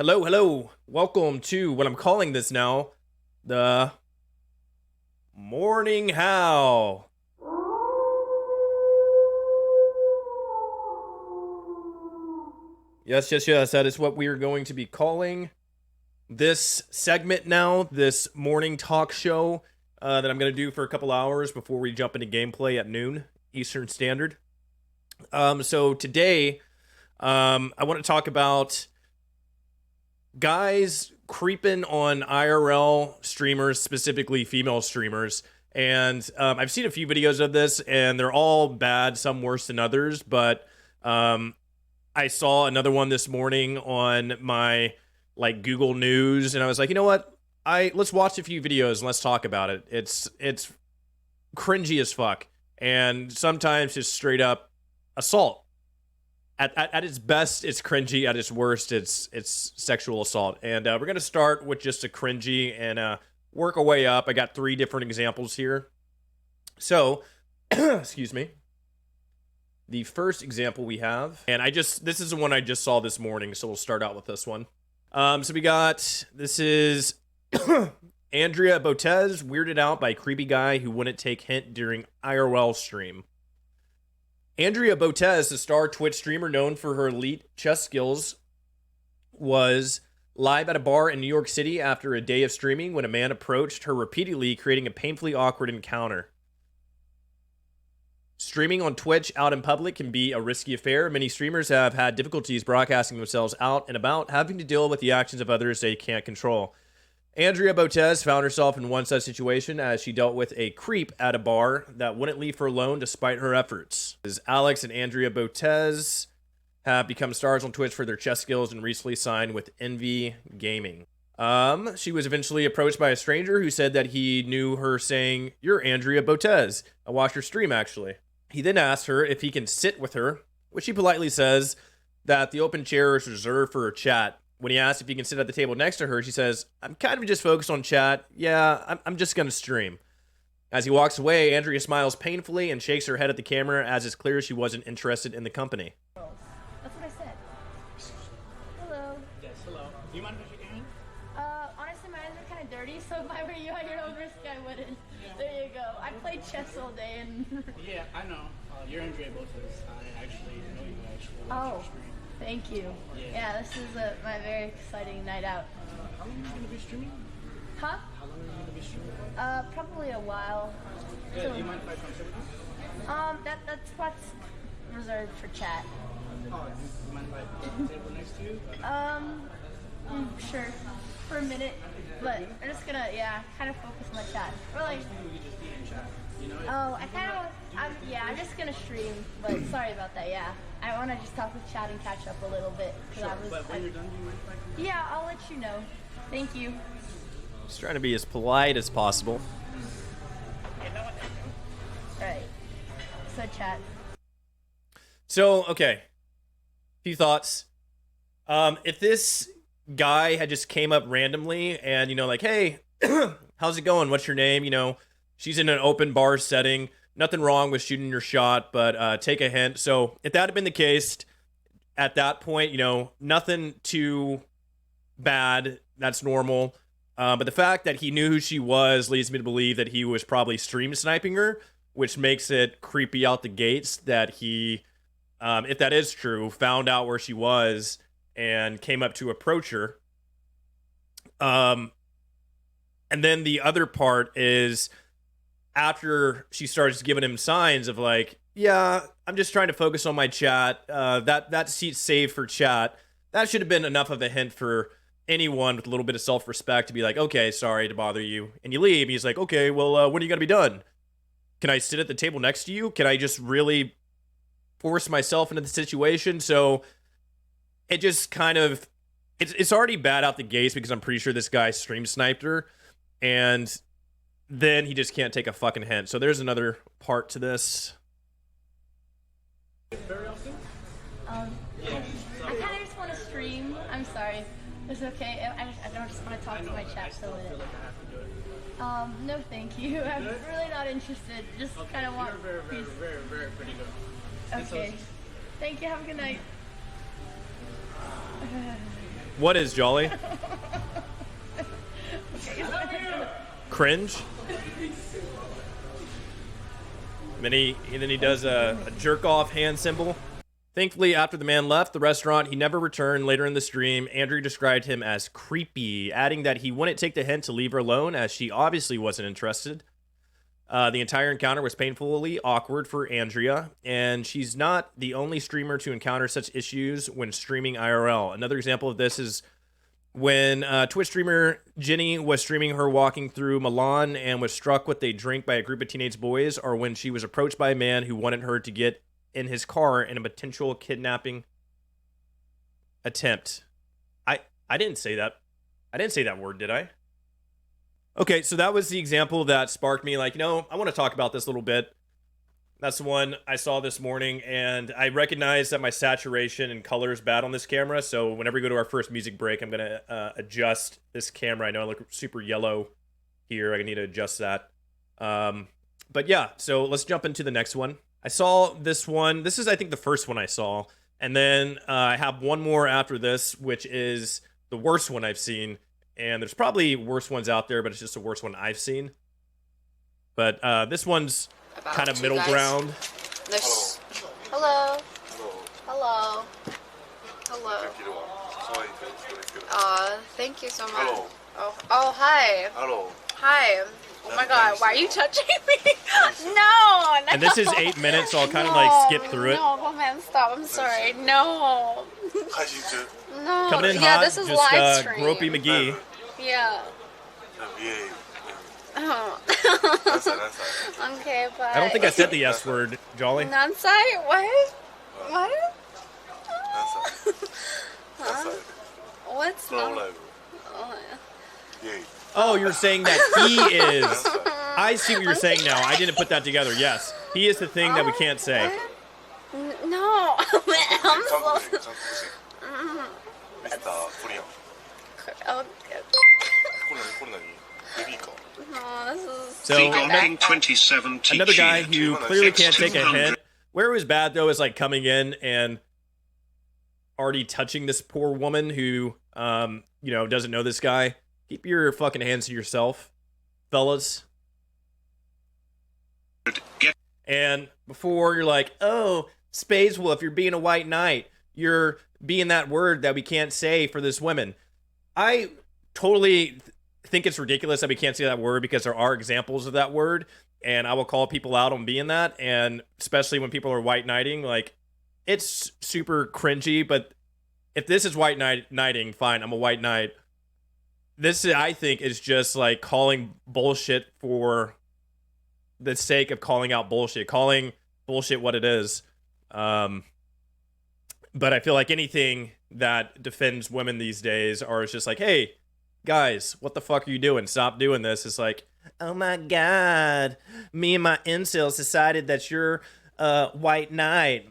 Hello, hello. Welcome to what I'm calling this now, the Morning Howl. Yes, that is what we are going to be calling this segment now, this morning talk show that I'm going to do for a couple hours before we jump into gameplay at noon Eastern Standard. So today, I want to talk about guys creeping on IRL streamers, specifically female streamers. And I've seen a few videos of this, and they're all bad, some worse than others. But I saw another one this morning on my Google News, and I was like, you know what? Let's watch a few videos and let's talk about it. It's cringy as fuck, and sometimes just straight up assault. At its best, it's cringy. At its worst, it's sexual assault. And we're going to start with just a cringy and work our way up. I got 3 different examples here. So, excuse me. The first example we have, and this is the one I just saw this morning, so we'll start out with this one. So this is Andrea Botez, weirded out by creepy guy who wouldn't take hint during IRL stream. Andrea Botez, a star Twitch streamer known for her elite chess skills, was live at a bar in New York City after a day of streaming when a man approached her repeatedly, creating a painfully awkward encounter. Streaming on Twitch out in public can be a risky affair. Many streamers have had difficulties broadcasting themselves out and about, having to deal with the actions of others they can't control. Andrea Botez found herself in one such situation as she dealt with a creep at a bar that wouldn't leave her alone despite her efforts. Alex and Andrea Botez have become stars on Twitch for their chess skills and recently signed with Envy Gaming. She was eventually approached by a stranger who said that he knew her, saying, "You're Andrea Botez. I watched your stream, actually." He then asked her if he can sit with her, which she politely says that the open chair is reserved for her chat. When he asks if he can sit at the table next to her, she says, "I'm kind of just focused on chat. Yeah, I'm just going to stream." As he walks away, Andrea smiles painfully and shakes her head at the camera, as it's clear she wasn't interested in the company. That's what I said. Hello. Yes, hello. Do you mind if I shake your hand? Honestly, my hands are kind of dirty, so if I were you at your own risk, I wouldn't. Yeah. There you go. I played chess all day and... Yeah, I know. You're Andrea Botez. I actually know you actually. Oh, thank you. Yeah, this is my very exciting night out. How long are you going to be streaming? Huh? How long are you going to be streaming? Probably a while. Yeah, do you mind if I come sit with you? That spot's reserved for chat. Oh, do you mind if I put the table next to you? Sure. For a minute. But I'm just gonna, kind of focus my chat. Or I was thinking we could just be in chat. You know? I'm just gonna stream, but sorry about that, yeah. I wanna just talk with chat and catch up a little bit. Sure, but when you're done, do you mind if I come? Yeah, I'll let you know. Thank you. Just trying to be as polite as possible. Alright. So chat. So, okay. Few thoughts. If this guy had just came up randomly and, hey, how's it going? What's your name? She's in an open bar setting. Nothing wrong with shooting your shot, but take a hint. So if that had been the case, at that point, nothing too bad. That's normal. But the fact that he knew who she was leads me to believe that he was probably stream sniping her, which makes it creepy out the gates that he, if that is true, found out where she was and came up to approach her. And then the other part is after she starts giving him signs of yeah, I'm just trying to focus on my chat. That seat's saved for chat. That should have been enough of a hint for anyone with a little bit of self-respect to be like, okay, sorry to bother you. And you leave. He's like, okay, well, when are you going to be done? Can I sit at the table next to you? Can I just really force myself into the situation? So it just kind of, it's already bad out the gates because I'm pretty sure this guy stream sniped her. And then he just can't take a fucking hint. So there's another part to this. Very often? I kind of just want to stream. I'm sorry. It's okay. I don't just want to talk to my chat for a minute. No, thank you. I'm really not interested. Just kind of want. You're very pretty good. Okay. Thank you. Have a good night. What is Jolly? Cringe? And then he does a jerk off hand symbol. Thankfully, after the man left the restaurant, he never returned. Later in the stream, Andrew described him as creepy, adding that he wouldn't take the hint to leave her alone as she obviously wasn't interested. The entire encounter was painfully awkward for Andrea, and she's not the only streamer to encounter such issues when streaming IRL. Another example of this is when Twitch streamer Jenny was streaming her walking through Milan and was struck with a drink by a group of teenage boys, or when she was approached by a man who wanted her to get in his car in a potential kidnapping attempt. I didn't say that. I didn't say that word, did I? Okay, so that was the example that sparked me, like, I want to talk about this a little bit. That's the one I saw this morning, and I recognize that my saturation and color is bad on this camera, so whenever we go to our first music break, I'm going to adjust this camera. I know I look super yellow here. I need to adjust that. But yeah, so let's jump into the next one. I saw this one. This is, I think, the first one I saw, and then I have one more after this, which is the worst one I've seen, and there's probably worse ones out there, but it's just the worst one I've seen. But this one's kind of middle ground. There's... Hello. Hello. Hello. Thank you so much. Hello. Oh, hi. Hello. Hi. Oh my god, why are you touching me? No. And this is 8 minutes, so I'll kind of like skip through it. No, come on, stop. I'm sorry. No. No. Coming in yeah, hot, this is just live stream. Gropey McGee. Yeah. Oh. Okay, bye. I don't think I said the S word, Jolly. Nansai? What? What? Huh? What's not? Oh, you're saying that he is. I see what you're saying now. I didn't put that together. Yes. He is the thing that we can't say. No. I'm so... Oh, So another guy who clearly can't take a hint. Where it was bad though is like coming in and already touching this poor woman who doesn't know this guy. Keep your fucking hands to yourself, fellas. And before you're like, oh, Spades Wolf, you're being a white knight. You're being that word that we can't say for this woman. I totally think it's ridiculous that we can't say that word because there are examples of that word, and I will call people out on being that, and especially when people are white knighting, like, it's super cringy, but if this is white knighting, fine, I'm a white knight. This, I think, is just like calling bullshit for the sake of calling out bullshit, calling bullshit what it is. But I feel like anything that defends women these days are just like, hey, guys, what the fuck are you doing? Stop doing this. It's like, oh my god, me and my incels decided that you're a white knight.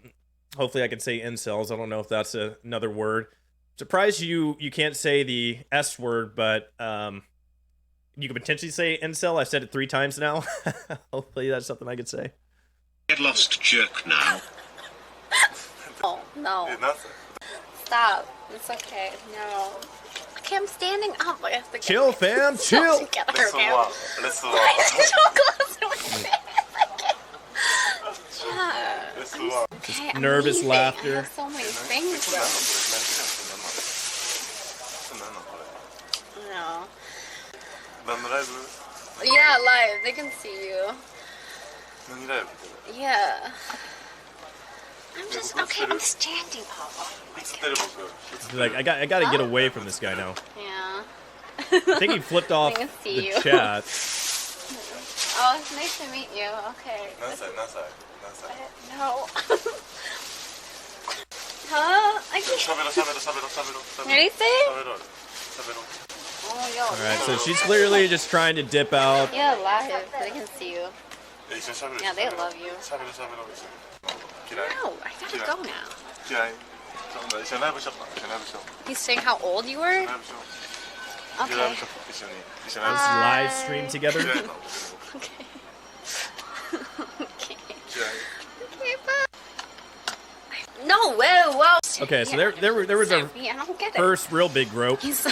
Hopefully I can say incels. I don't know if that's another word. Surprised you can't say the S word, but you could potentially say incel. I've said it 3 times now. Hopefully that's something I could say. Get lost jerk now. Oh, no. Stop. It's okay. No. Okay, I'm standing up. I have to get Chill, fam. Chill. Together, Let's okay? walk. Let's walk. So close to my face. Let's walk. Okay, I'm Nervous leaving. laughter. I have so many things though. No. Yeah, live. They can see you. Yeah. I'm just okay. I'm standing up. Like I got to get away from this guy now. Yeah. I think he flipped off They can see the you. chat. Oh, it's nice to meet you. Okay. No. Huh? I can't. Anything? Oh, yo. All right, so she's clearly just trying to dip out. Yeah, live. They can see you. Yeah, they love you. No, I gotta go now. He's saying how old you were? Okay. Let's live stream together. Okay. Okay. Okay, bye. No, whoa, whoa. Okay, so there was a I don't get it. first real big grope. He's so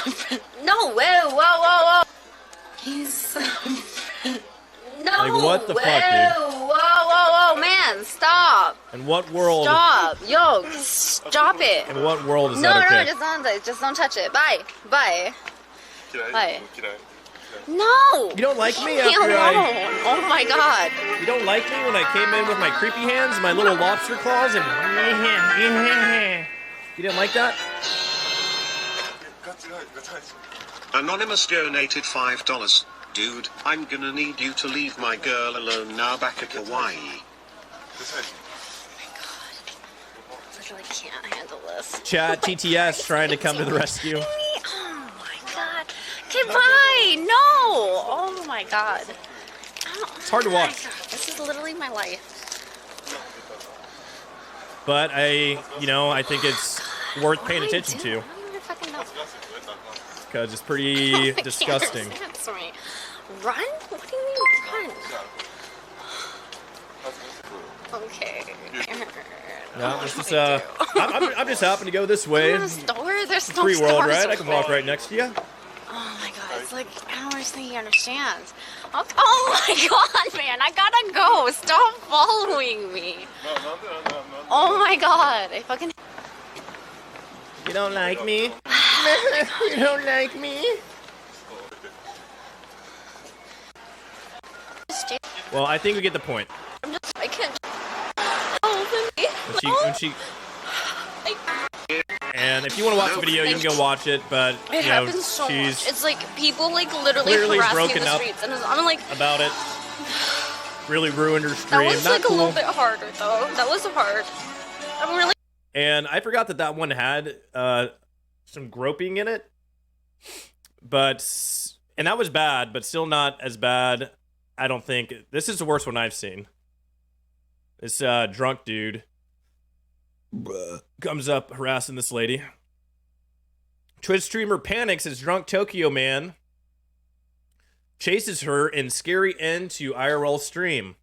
no, whoa. He's so no. Like, what the fuck, dude? Whoa, man, stop. In what world? Stop, yo, stop it. In what world is that okay? No, just don't touch it. Bye. Bye. Can You don't like me after Oh my god. You don't like me when I came in with my creepy hands, my little lobster claws, and you didn't like that? Anonymous donated $5. Dude, I'm gonna need you to leave my girl alone now back at Hawaii. Literally can't handle this. Chat TTS trying to come to the rescue. Oh my god. Okay, bye. No. Oh my god. It's hard to watch. This is literally my life. But I think it's worth paying attention to. I don't even fucking know. Because it's pretty disgusting. Answer me. Run? What do you mean run? Okay. No, it's just I'm just happen to go this way. There's no store. There's no Free world, stores right? I can walk right next to you. Oh my god, it's like, I don't understand he understands. Oh my god, man, I gotta go. Stop following me. Oh my god, I fucking... You don't like me? You don't like me? Well, I think we get the point. I can't... Oh, When she... And if you want to watch the video, you can go watch it, but, it happens so much. It's like, people, like, literally harass me in the streets, and I'm like... About it. Really ruined her stream. That was, Not like, cool. a little bit harder, though. That was hard. I'm really... And I forgot that one had some groping in it. And that was bad, but still not as bad, I don't think. This is the worst one I've seen. This drunk dude comes up harassing this lady. Twitch streamer panics as drunk Tokyo man chases her in scary end to IRL stream.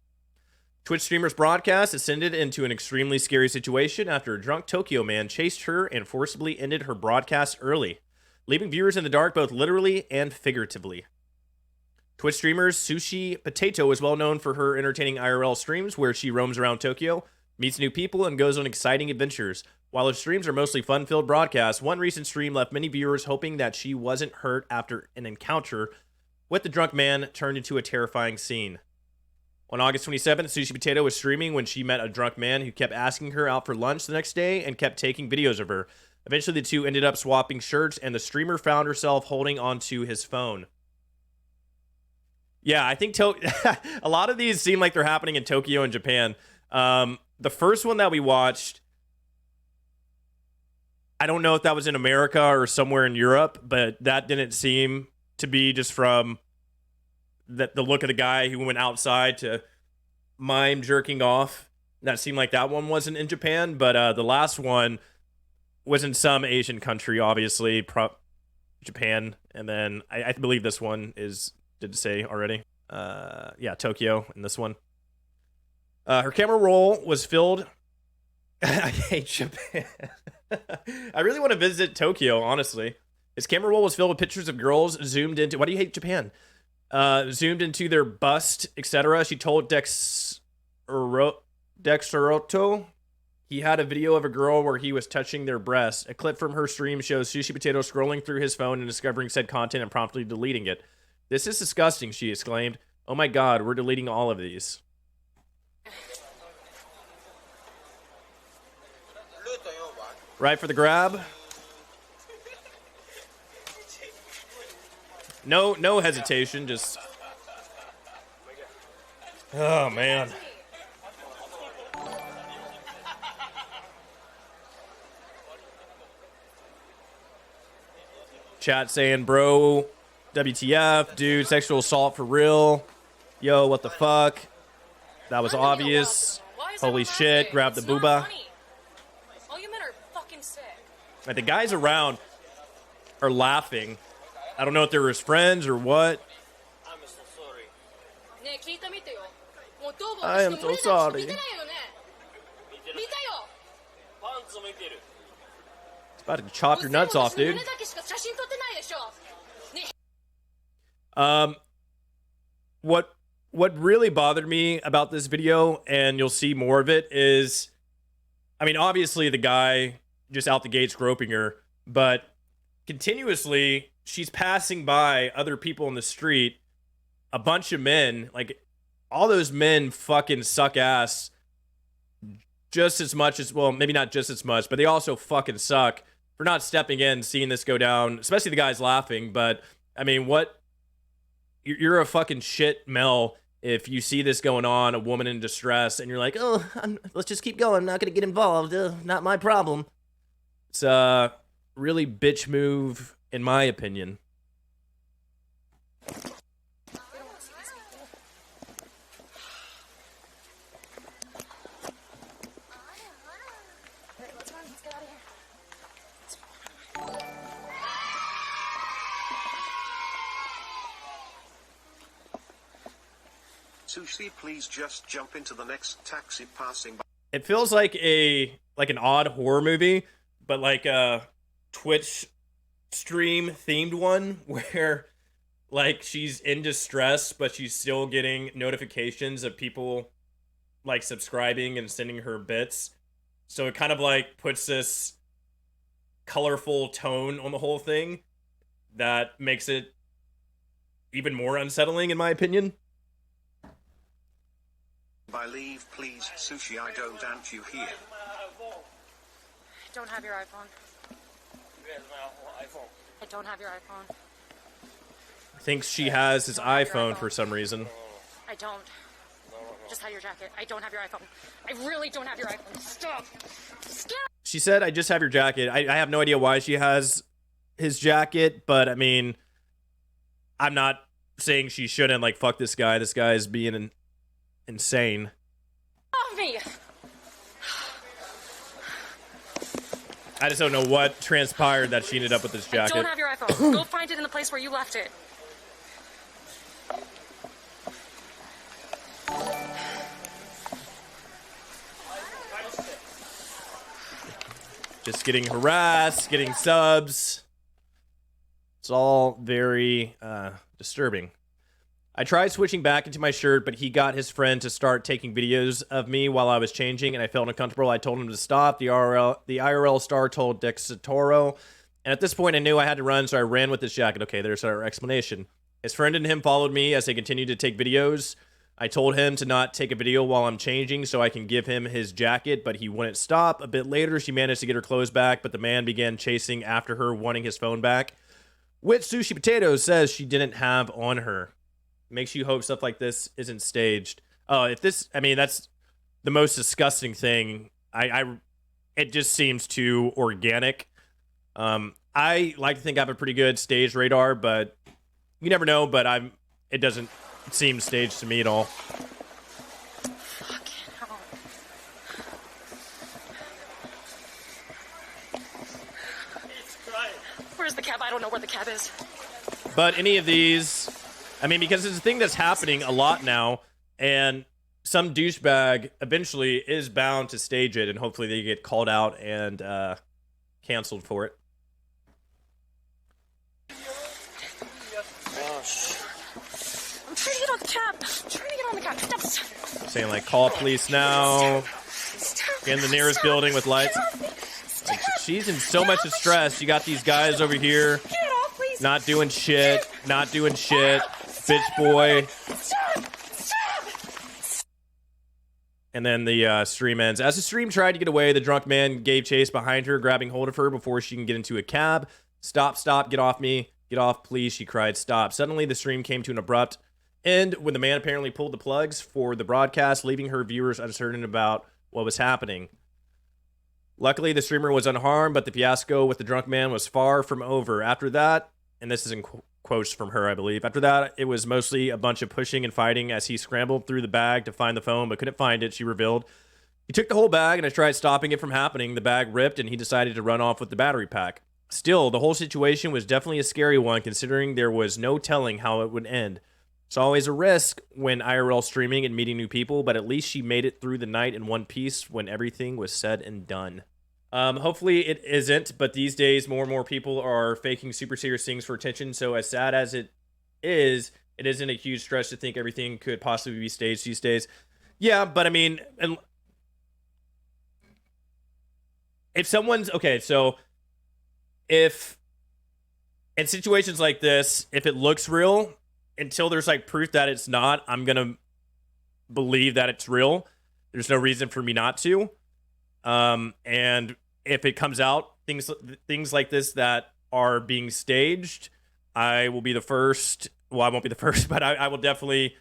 Twitch streamer's broadcast ascended into an extremely scary situation after a drunk Tokyo man chased her and forcibly ended her broadcast early, leaving viewers in the dark both literally and figuratively. Twitch streamer Sushi Potato is well known for her entertaining IRL streams where she roams around Tokyo, meets new people, and goes on exciting adventures. While her streams are mostly fun-filled broadcasts, one recent stream left many viewers hoping that she wasn't hurt after an encounter with the drunk man turned into a terrifying scene. On August 27th, Sushi Potato was streaming when she met a drunk man who kept asking her out for lunch the next day and kept taking videos of her. Eventually, the two ended up swapping shirts, and the streamer found herself holding onto his phone. Yeah, I think a lot of these seem like they're happening in Tokyo and Japan. The first one that we watched, I don't know if that was in America or somewhere in Europe, but that didn't seem to be just from the look of the guy who went outside to mime jerking off. That seemed like that one wasn't in Japan, but the last one was in some Asian country, obviously, Japan, and then I believe this one is, did it say already? Yeah, Tokyo in this one. Her camera roll was filled... I hate Japan. I really want to visit Tokyo, honestly. His camera roll was filled with pictures of girls zoomed into... Why do you hate Japan? Zoomed into their bust, etc. She told Dexeroto he had a video of a girl where he was touching their breast. A clip from her stream shows Sushi Potato scrolling through his phone and discovering said content and promptly deleting it. "This is disgusting," she exclaimed. "Oh my god, we're deleting all of these." Right for the grab. No hesitation, just... Oh, man. Chat saying, bro, WTF, dude, sexual assault for real. Yo, what the fuck? That was obvious. Holy shit, grab the booba. All you men are fucking sick. Like, the guys around are laughing. I don't know if they're his friends or what. I'm so sorry. I am so sorry. About to chop your nuts off, dude. What really bothered me about this video, and you'll see more of it, is, I mean, obviously the guy just out the gates groping her, but continuously she's passing by other people in the street, a bunch of men, like all those men fucking suck ass just as much as, well, maybe not just as much, but they also fucking suck for not stepping in, seeing this go down, especially the guys laughing. But I mean, you're a fucking shit Mel if you see this going on, a woman in distress, and you're like, oh, let's just keep going, I'm not gonna get involved, not my problem. It's a really bitch move, in my opinion. Sushi, please just jump into the next taxi passing by. It feels like an odd horror movie, but like a Twitch stream themed one where like she's in distress, but she's still getting notifications of people like subscribing and sending her bits. So it kind of like puts this colorful tone on the whole thing that makes it even more unsettling, in my opinion. By leave, please, Sushi, I don't want you here. I don't have your iPhone. I don't have your iPhone. Thinks she has his iPhone for some reason. I don't. Just have your jacket. I don't have your iPhone. I really don't have your iPhone. Stop. Stop. She said, I just have your jacket. I have no idea why she has his jacket, but I mean, I'm not saying she shouldn't. Like, fuck this guy. This guy is being insane. Off me. I just don't know what transpired that she ended up with this jacket. I don't have your iPhone. Go find it in the place where you left it. Just getting harassed, getting subs. It's all very disturbing. I tried switching back into my shirt, but he got his friend to start taking videos of me while I was changing, and I felt uncomfortable. I told him to stop. The IRL star told Dexatoro, and at this point I knew I had to run, so I ran with this jacket. Okay, there's our explanation. His friend and him followed me as they continued to take videos. I told him to not take a video while I'm changing so I can give him his jacket, but he wouldn't stop. A bit later, she managed to get her clothes back, but the man began chasing after her, wanting his phone back, which Sushi Potatoes says she didn't have on her. Makes you hope stuff like this isn't staged. That's the most disgusting thing. It just seems too organic. I like to think I have a pretty good stage radar, but you never know. But it doesn't seem staged to me at all. Fucking hell. Where's the cab? I don't know where the cab is. But any of these, I mean, because it's a thing that's happening a lot now, and some douchebag eventually is bound to stage it, and hopefully they get called out and canceled for it. I'm trying to get on the cab. I'm trying to get on the cab. Stop. Saying, like, call police now. Stop. In the nearest building with lights. Like, she's in so much distress. You got these guys over here Get it off, please. not doing shit. Bitch boy. Stop. And then the stream ends. As the stream tried to get away, the drunk man gave chase behind her, grabbing hold of her before she can get into a cab. Stop, get off me. Get off, please, she cried. Stop. Suddenly, the stream came to an abrupt end when the man apparently pulled the plugs for the broadcast, leaving her viewers uncertain about what was happening. Luckily, the streamer was unharmed, but the fiasco with the drunk man was far from over. After that, and this is in quotes from her, I believe. After that, it was mostly a bunch of pushing and fighting as he scrambled through the bag to find the phone, but couldn't find it, she revealed. He took the whole bag, and I tried stopping it from happening. The bag ripped, and he decided to run off with the battery pack. Still, the whole situation was definitely a scary one, considering there was no telling how it would end. It's always a risk when IRL streaming and meeting new people, but at least she made it through the night in one piece when everything was said and done. Hopefully it isn't, but these days more and more people are faking super serious things for attention. So as sad as it isn't a huge stretch to think everything could possibly be staged these days. Yeah, but I mean, and if someone's okay, so if in situations like this, if it looks real, until there's like proof that it's not, I'm gonna believe that it's real. There's no reason for me not to. And if it comes out things like this that are being staged, I will be the first. Well, I won't be the first, but I will definitely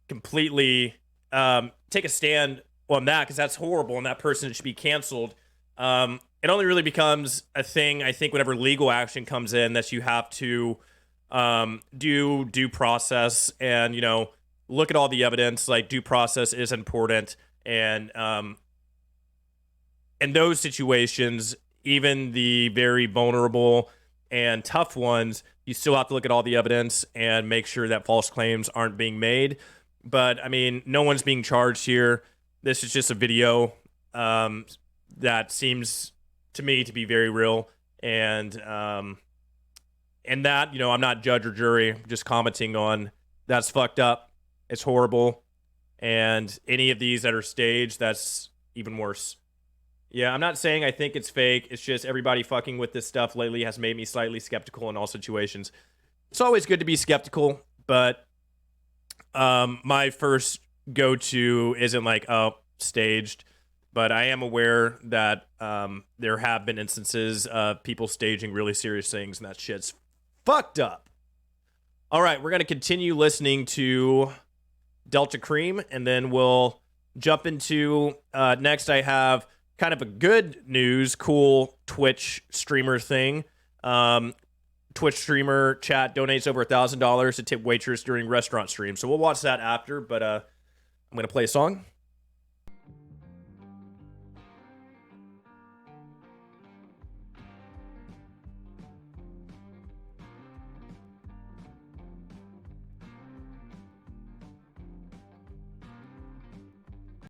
completely take a stand on that, because that's horrible and that person should be canceled. It only really becomes a thing, I think, whenever legal action comes in, that you have to do due process and, look at all the evidence. Like, due process is important. And in those situations, even the very vulnerable and tough ones, you still have to look at all the evidence and make sure that false claims aren't being made. But, I mean, no one's being charged here. This is just a video that seems to me to be very real. And that, I'm not judge or jury, I'm just commenting on that's fucked up. It's horrible. And any of these that are staged, that's even worse. Yeah, I'm not saying I think it's fake. It's just everybody fucking with this stuff lately has made me slightly skeptical in all situations. It's always good to be skeptical, but my first go-to isn't like, oh, staged. But I am aware that there have been instances of people staging really serious things, and that shit's fucked up. All right, we're going to continue listening to Delta Cream, and then we'll jump into next. I have kind of a good news, cool Twitch streamer thing. Twitch streamer chat donates over $1,000 to tip waitress during restaurant streams. So we'll watch that after, but I'm going to play a song.